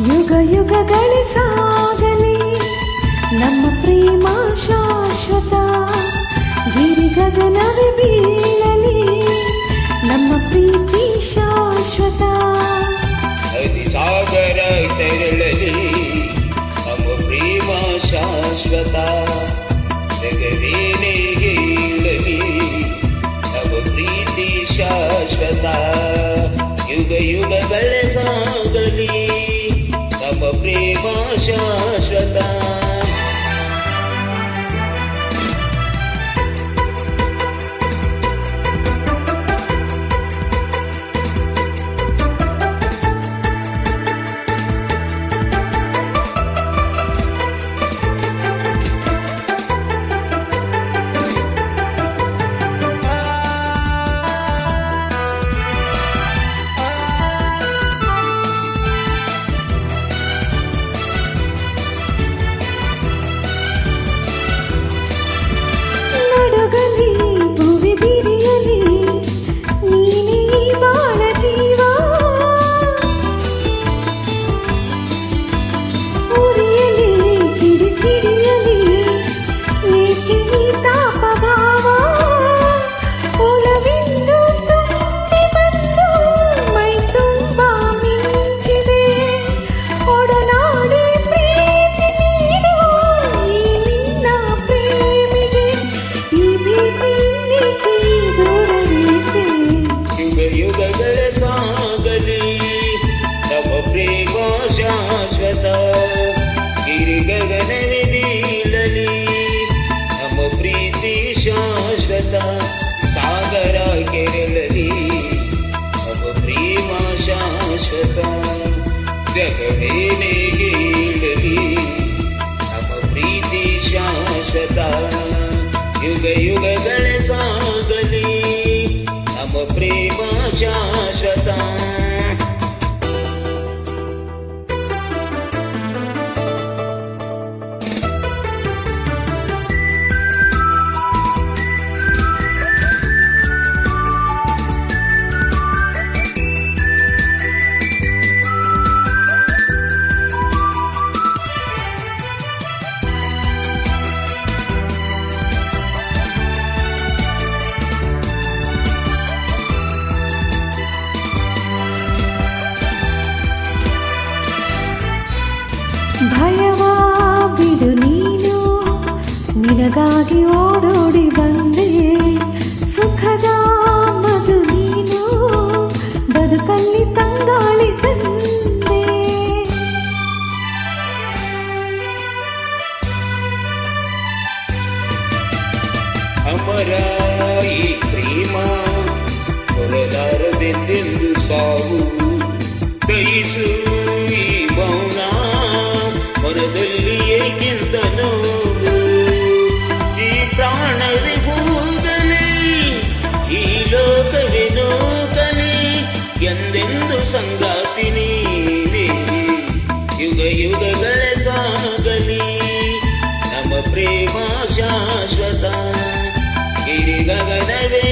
ಯುಗ ಯುಗಗಳೇ ಸಾಗಲಿ ನಮ್ಮ ಪ್ರೇಮ ಶಾಶ್ವತ. ಗಿರಿ ಗಗನವೇ ಬೀಳಲಿ ನಮ್ಮ ಪ್ರೀತಿ ಶಾಶ್ವತ. ನದಿ ಸಾಗರ ತೆರಳಲಿ ನಮ್ಮ ಪ್ರೇಮ ಶಾಶ್ವತ. ಜಗವೇನೇ ಹೇಳಲಿ ನಮ್ಮ ಪ್ರೀತಿ ಶಾಶ್ವತ. ಯುಗ ಯುಗಗಳೇ ಸಾಗಲಿ ನಮ್ಮ ಪ್ರೇಮ ಶಾಶ್ವತ. ಶಾಶ್ವತ ಗಿರಿ ಗಗನವೇ ಬೀಳಲಿ ನಮ್ಮ ಪ್ರೀತಿ ಶಾಶ್ವತ. ಸಾಗರ ಕೆರಳಲಿ ನಮ್ಮ ಪ್ರೇಮ ಶಾಶ್ವತ. ಜಗವೇನೇ ಹೇಳಲಿ ನಮ್ಮ ಪ್ರೀತಿ ಶಾಶ್ವತ. ಯುಗ ಯುಗಗಳೇ ಸಾಗಲಿ ನಮ್ಮ ಪ್ರೇಮ ಶಾಶ್ವತ. ಭಯವಾ ಬಿಡು ನೀನು, ನಿನಗಾಗಿ ಓಡೋಡಿ ಬಂದೆ. ಸುಖದ ಮಧು ನೀನು, ಬದುಕಲ್ಲಿ ತಂಗಾಳಿ ತಂದೆ. ಅಮರ ಈ ಪ್ರೇಮ ಹೊರಲಾರದೆಂದೆಂದು ಸಾವು. ದಯಿಸು ಈ ಮೌನ, ಮನದಲ್ಲಿ ಏಕಿಂತ ನೋವು. ಈ ಪ್ರಾಣವೇ ಹೋಗಲಿ, ಈ ಲೋಕವೇ ನೋಗಲಿ, ಎಂದೆಂದು ಸಂಗಾತಿ ನೀನೇ. ಯುಗ ಯುಗಗಳೇ ಸಾಗಲಿ ನಮ್ಮ ಪ್ರೇಮ ಶಾಶ್ವತ. ಗಿರಿ ಗಗನವೇ